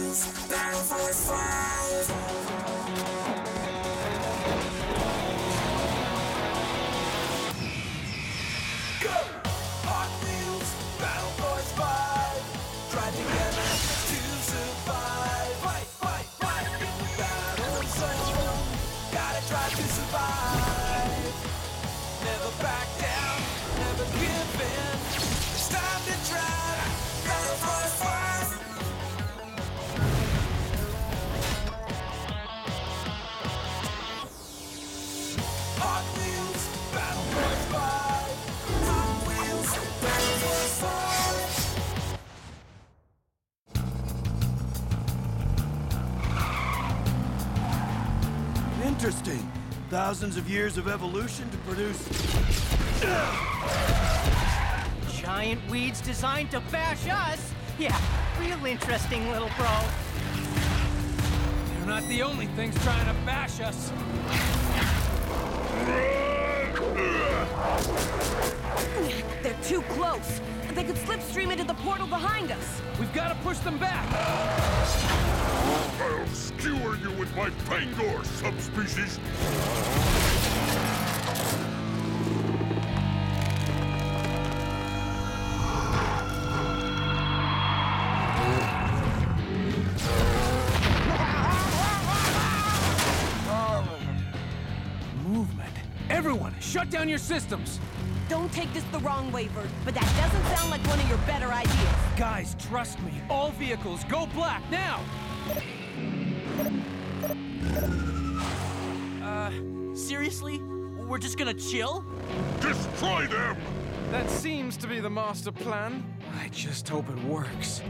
Wheels, Battle Force 5. Go! Hot Wheels, Battle Force 5. Drive together to survive. Fight, fight, fight in the battle zone. Gotta drive to survive. Never back down, never give in. It's time to drive. Battle Force 5. Hot Wheels, Battle Force 5. Hot Wheels, Battle Force 5. Interesting. Thousands of years of evolution to produce... Giant weeds designed to bash us? Yeah, real interesting, little bro. They're not the only things trying to bash us. They're too close. They could slipstream into the portal behind us. We've got to push them back. I'll skewer you with my Bangor, subspecies! Movement. Everyone, shut down your systems. Don't take this the wrong way, Vert, but that doesn't sound like one of your better ideas. Guys, trust me. All vehicles, go black, now! Seriously? We're just gonna chill? Destroy them! That seems to be the master plan. I just hope it works.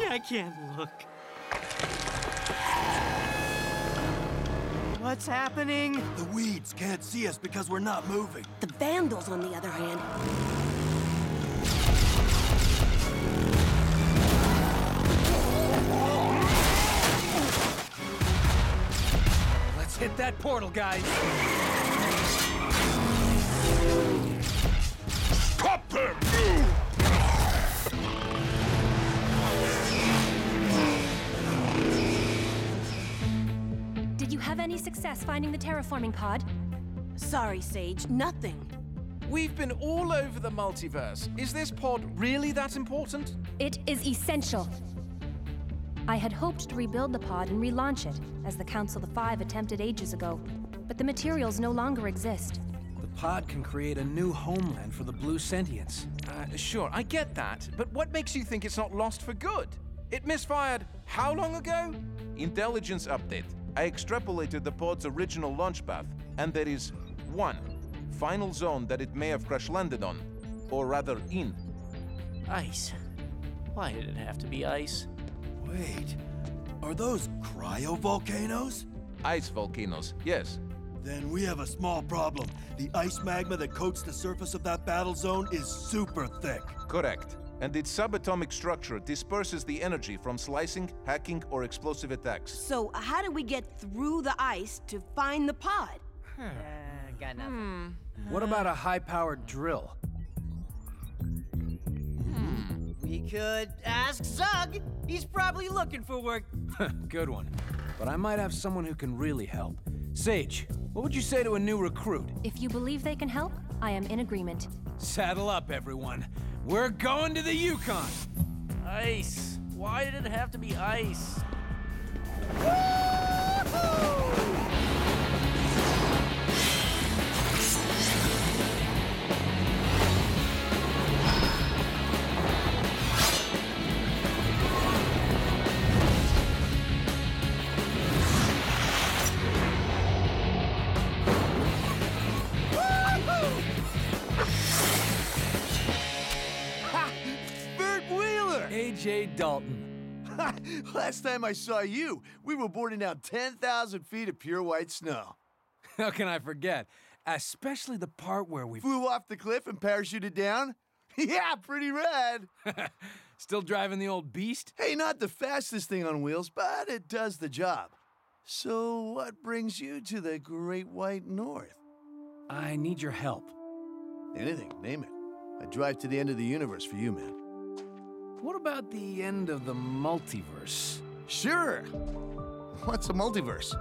I can't look. What's happening? The weeds can't see us because we're not moving. The Vandals, on the other hand. Let's hit that portal, guys. Stop them! Did you have any success finding the terraforming pod? Sorry, Sage, nothing. We've been all over the multiverse. Is this pod really that important? It is essential. I had hoped to rebuild the pod and relaunch it, as the Council of Five attempted ages ago. But the materials no longer exist. The pod can create a new homeland for the blue sentients. Sure, I get that. But what makes you think it's not lost for good? It misfired how long ago? Intelligence update. I extrapolated the pod's original launch path, and there is one final zone that it may have crash-landed on, or rather in. Ice. Why did it have to be ice? Wait, are those cryovolcanoes? Ice volcanoes, yes. Then we have a small problem. The ice magma that coats the surface of that battle zone is super thick. Correct. And its subatomic structure disperses the energy from slicing, hacking, or explosive attacks. So how do we get through the ice to find the pod? Got nothing. What about a high-powered drill? We could ask Zug. He's probably looking for work. Good one. But I might have someone who can really help. Sage, what would you say to a new recruit? If you believe they can help, I am in agreement. Saddle up, everyone. We're going to the Yukon. Ice. Why did it have to be ice? A.J. Dalton. Last time I saw you, we were boarding down 10,000 feet of pure white snow. How can I forget? Especially the part where we Flew off the cliff and parachuted down? Yeah, pretty rad. Still driving the old beast? Hey, not the fastest thing on wheels, but it does the job. So what brings you to the Great White North? I need your help. Anything, name it. I'd drive to the end of the universe for you, man. What about the end of the multiverse? Sure. What's a multiverse?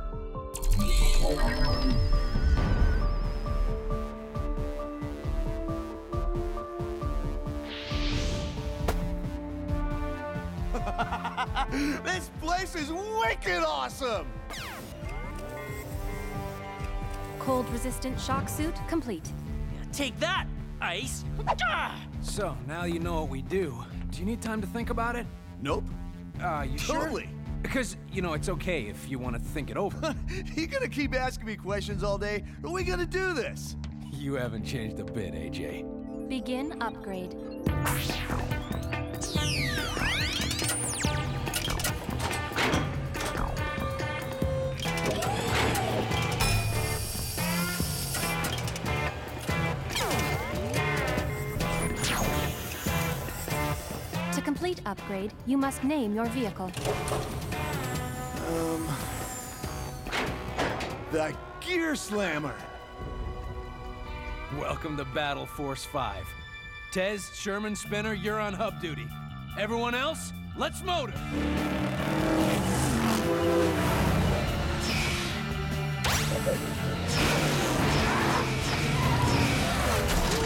This place is wicked awesome! Cold-resistant shock suit complete. Take that, Ice! So, now you know what we do. Do you need time to think about it? Nope. You sure? Totally. Because, you know, it's okay if you want to think it over. You gonna keep asking me questions all day? Or are we gonna do this? You haven't changed a bit, AJ. Begin upgrade. To complete upgrade, you must name your vehicle. The Gear Slammer! Welcome to Battle Force 5. Tez, Sherman, Spinner, you're on hub duty. Everyone else, let's motor!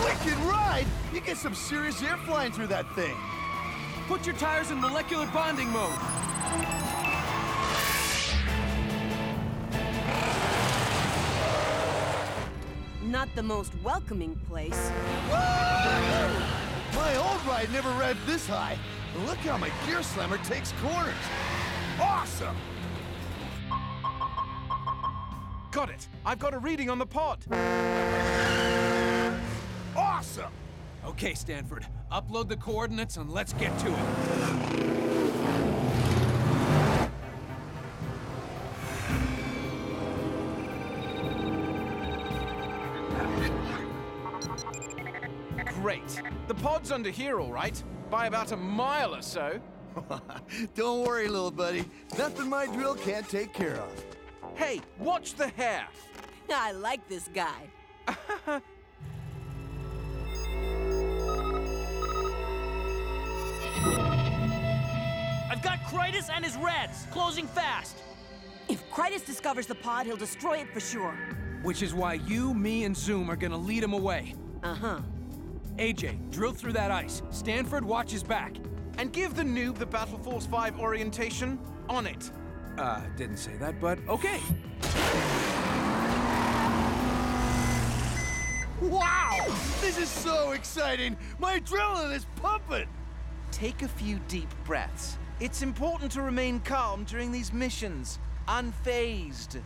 Wicked ride! You get some serious air flying through that thing. Put your tires in molecular bonding mode. Not the most welcoming place. My old ride never revved this high. Look how my Gear Slammer takes corners. Awesome! Got it! I've got a reading on the pod! Awesome! Okay, Stanford, upload the coordinates and let's get to it. Great. The pod's under here, all right? By about a mile or so. Don't worry, little buddy. Nothing my drill can't take care of. Hey, watch the hair! I like this guy. I've got Critus and his Reds, closing fast. If Critus discovers the pod, he'll destroy it for sure. Which is why you, me, and Zoom are gonna lead him away. Uh-huh. AJ, drill through that ice. Stanford, watch his back. And give the noob the Battle Force 5 orientation on it. Didn't say that, but okay. Wow! This is so exciting! My adrenaline is pumping! Take a few deep breaths. It's important to remain calm during these missions, unfazed.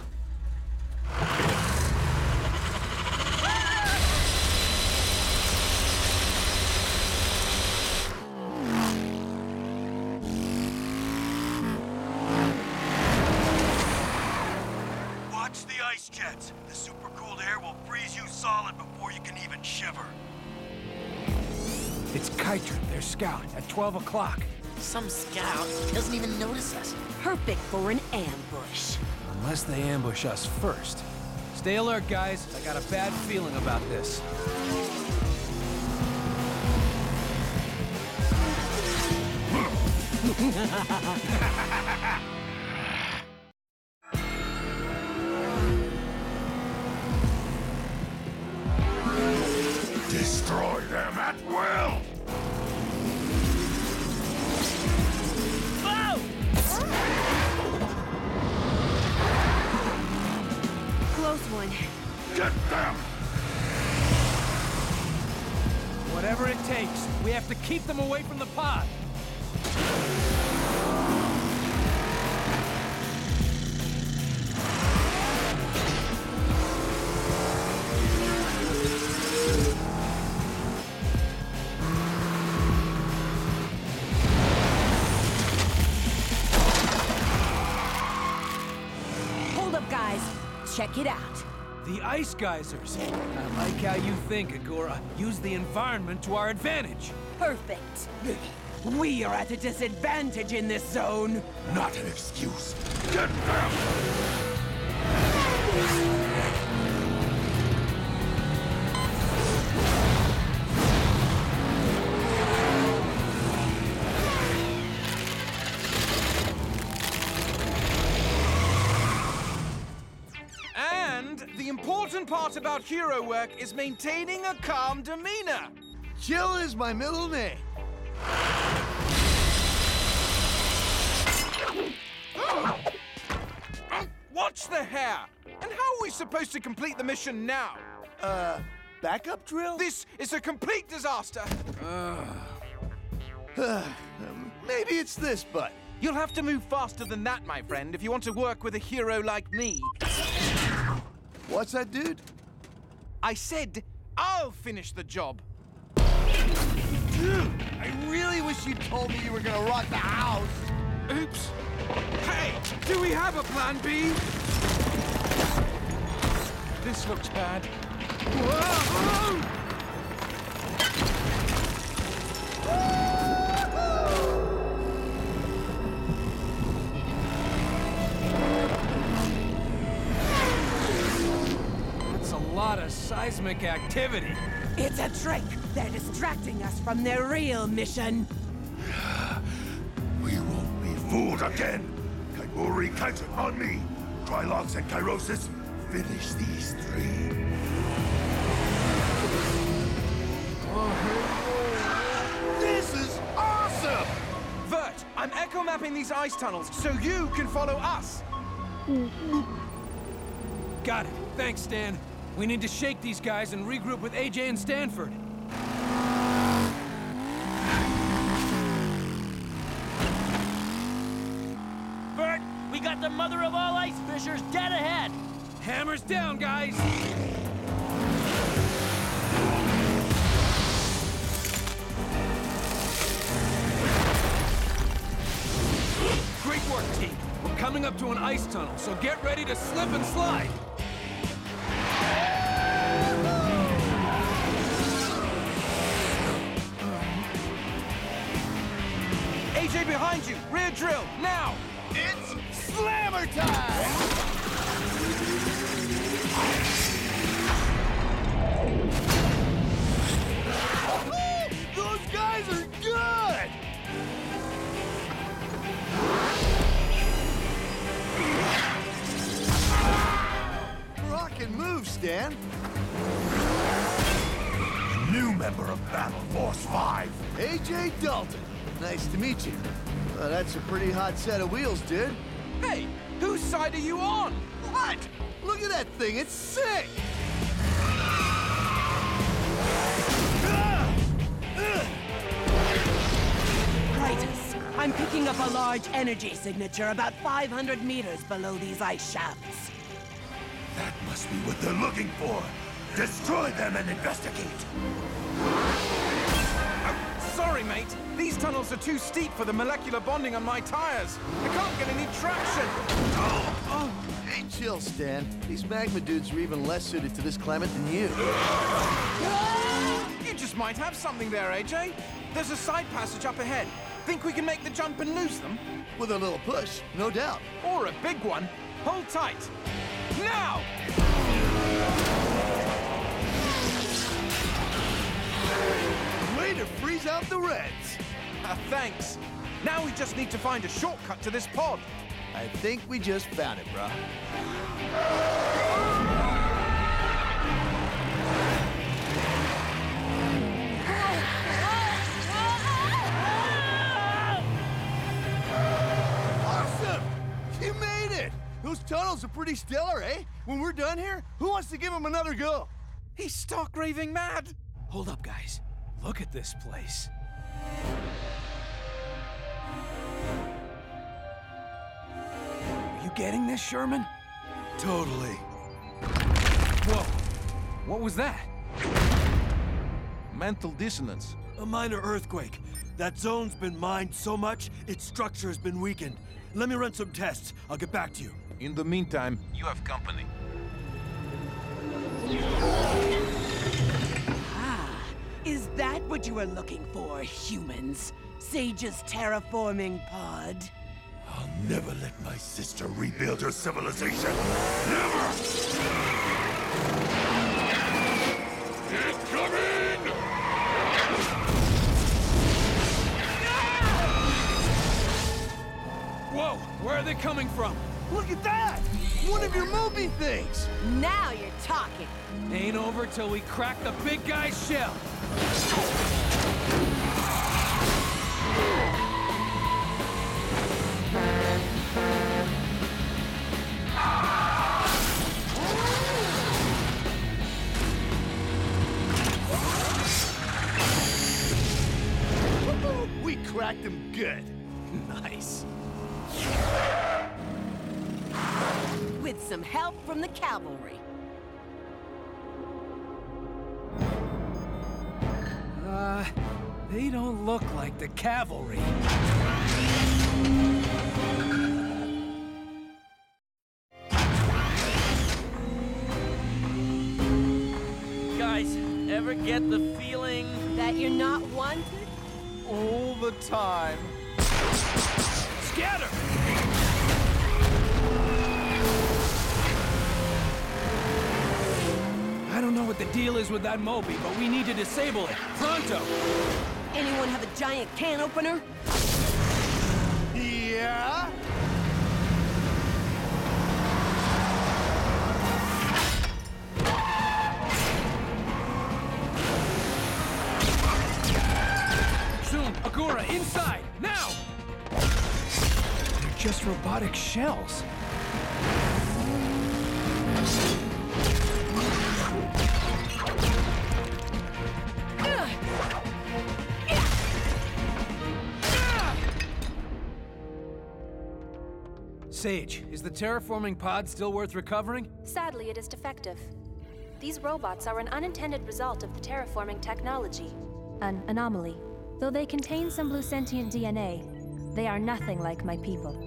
Watch the ice jets. The super-cooled air will freeze you solid before you can even shiver. It's Kytrin, their scout, at 12 o'clock. Some scout doesn't even notice us. Perfect for an ambush. Unless they ambush us first. Stay alert, guys. I got a bad feeling about this. Destroy them at will! Close one. Get them! Whatever it takes, we have to keep them away from the pod. Hold up, guys. Check it out. The ice geysers. I like how you think, Agora. Use the environment to our advantage. Perfect. We are at a disadvantage in this zone. Not an excuse. Get them! And the important part about hero work is maintaining a calm demeanor. Chill is my middle name. Watch the hair! And how are we supposed to complete the mission now? Backup drill? This is a complete disaster! Maybe it's this button. You'll have to move faster than that, my friend, if you want to work with a hero like me. What's that, dude? I said I'll finish the job. Dude, I really wish you told me you were gonna rock the house. Oops. Hey, do we have a plan B? This looks bad. Whoa! That's a lot of seismic activity. It's a trick. They're distracting us from their real mission. We won't be fooled again. Kaiburi, catch on me. Trilocks and Kyrosis, finish these three. This is awesome! Vert, I'm echo mapping these ice tunnels so you can follow us. Got it. Thanks, Stan. We need to shake these guys and regroup with AJ and Stanford. Bert, we got the mother of all ice fishers dead ahead. Hammers down, guys! Great work, team. We're coming up to an ice tunnel, so get ready to slip and slide. AJ behind you, rear drill, now! It's slammer time! Those guys are good! Rock and move, Stan. New member of Battle Force 5. AJ Dalton. Nice to meet you. That's a pretty hot set of wheels, dude. Hey, whose side are you on? What? Look at that thing, it's sick! Titus, I'm picking up a large energy signature about 500 meters below these ice shafts. That must be what they're looking for. Destroy them and investigate. Sorry, mate. These tunnels are too steep for the molecular bonding on my tires. I can't get any traction. Hey, chill, Stan. These magma dudes are even less suited to this climate than you. You just might have something there, AJ. There's a side passage up ahead. Think we can make the jump and lose them? With a little push, no doubt. Or a big one. Hold tight. Now! Way to freeze out the Reds. Thanks. Now we just need to find a shortcut to this pod. I think we just found it, bro. Awesome! You made it! Those tunnels are pretty stellar, eh? When we're done here, who wants to give them another go? He's stark raving mad. Hold up, guys. Look at this place. Are you getting this, Sherman? Totally. Whoa. What was that? Mental dissonance. A minor earthquake. That zone's been mined so much, its structure has been weakened. Let me run some tests. I'll get back to you. In the meantime, you have company. Is that what you were looking for, humans? Sage's terraforming pod? I'll never let my sister rebuild her civilization. Never! Incoming! Whoa! Where are they coming from? Look at that! One of your Moby things! Now you're talking. Ain't over till we crack the big guy's shell. We cracked him good. Nice. With some help from the cavalry. They don't look like the cavalry. Guys, ever get the feeling that you're not wanted? All the time. Scatter! I don't know what the deal is with that Moby, but we need to disable it. Pronto! Anyone have a giant can opener? Yeah? Soon, Agura, inside! Now! They're just robotic shells. Sage, is the terraforming pod still worth recovering? Sadly, it is defective. These robots are an unintended result of the terraforming technology. An anomaly. Though they contain some blue sentient DNA, they are nothing like my people.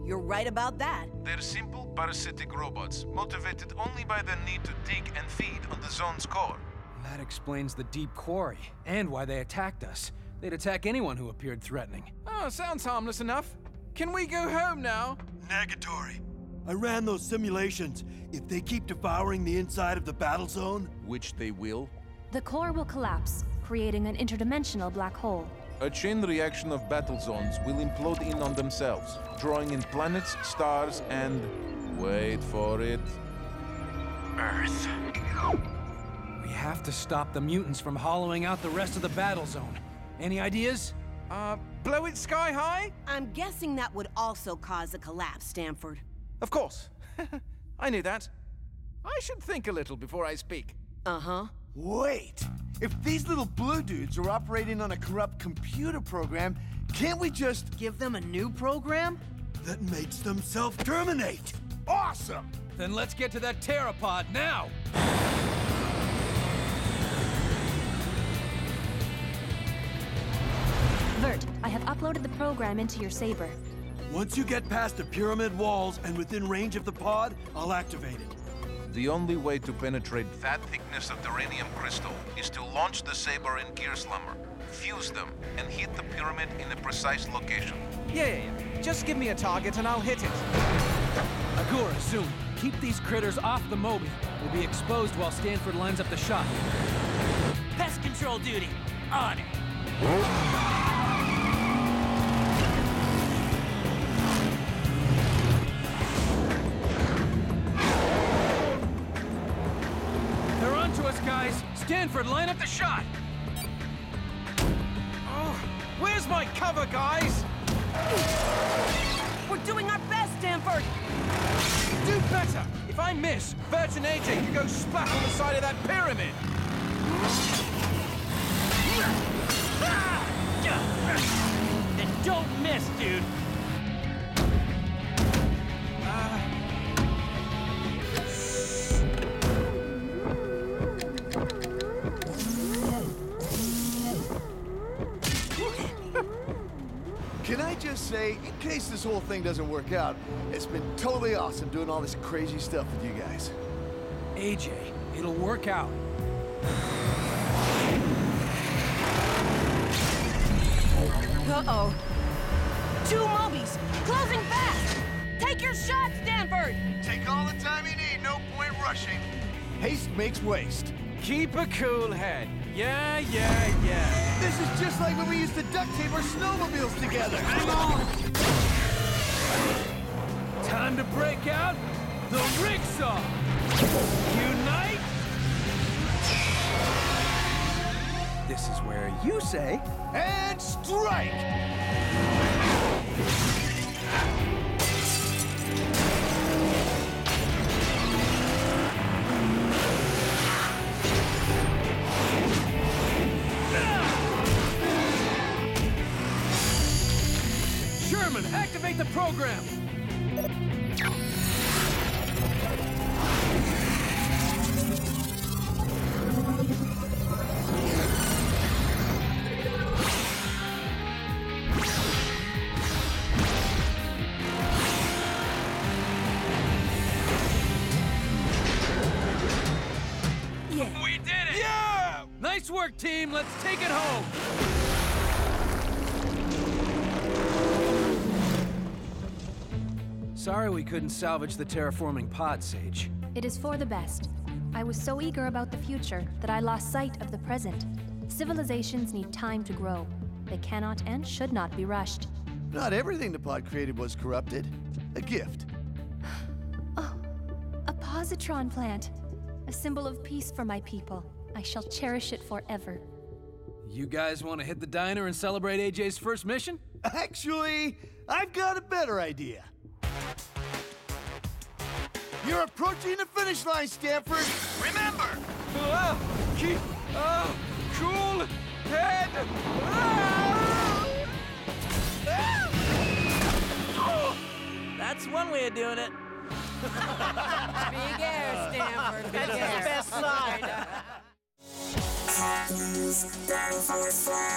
You're right about that. They're simple parasitic robots, motivated only by the need to dig and feed on the zone's core. That explains the deep quarry, and why they attacked us. They'd attack anyone who appeared threatening. Oh, sounds harmless enough. Can we go home now? Negatory. I ran those simulations. If they keep devouring the inside of the battle zone... Which they will. The core will collapse, creating an interdimensional black hole. A chain reaction of battle zones will implode in on themselves, drawing in planets, stars, and... wait for it... Earth. We have to stop the mutants from hollowing out the rest of the battle zone. Any ideas? Blow it sky high? I'm guessing that would also cause a collapse, Stanford. Of course. I knew that. I should think a little before I speak. Uh-huh. Wait! If these little blue dudes are operating on a corrupt computer program, can't we just give them a new program? That makes them self-terminate! Awesome! Then let's get to that pterapod now! Vert, I have uploaded the program into your Saber. Once you get past the pyramid walls and within range of the pod, I'll activate it. The only way to penetrate that thickness of duranium crystal is to launch the Saber in Gear Slammer, fuse them, and hit the pyramid in a precise location. Yeah. Just give me a target and I'll hit it. Agura, soon. Keep these critters off the Moby. We'll be exposed while Stanford lines up the shot. pest control duty? On it. They're onto us, guys. Stanford, line up the shot. Oh, where's my cover, guys? We're doing our best, Stanford! Do better! If I miss, Bert and AJ can go splat on the side of that pyramid! Then don't miss, dude! Can I just say, in case this whole thing doesn't work out, it's been totally awesome doing all this crazy stuff with you guys. AJ, it'll work out. Uh-oh. 2 Mobies! Closing fast! Take your shot, Stanford! Take all the time you need, no point rushing. Haste makes waste. Keep a cool head. Yeah. This is just like when we used to duct tape our snowmobiles together. Time to break out The Rigsaw! Unite! This is where you say, And strike! Sherman, activate the program! We did it! Yeah! Nice work, team. Let's take it home. Sorry we couldn't salvage the terraforming pod, Sage. It is for the best. I was so eager about the future that I lost sight of the present. Civilizations need time to grow. They cannot and should not be rushed. Not everything the pod created was corrupted. A gift. Oh, a positron plant. A symbol of peace for my people. I shall cherish it forever. You guys want to hit the diner and celebrate AJ's first mission? Actually, I've got a better idea. You're approaching the finish line, Stanford. Remember! Keep cool head. That's one way of doing it. Big air, Stanford. Big That's air. the best side. Hot news, battle for 5.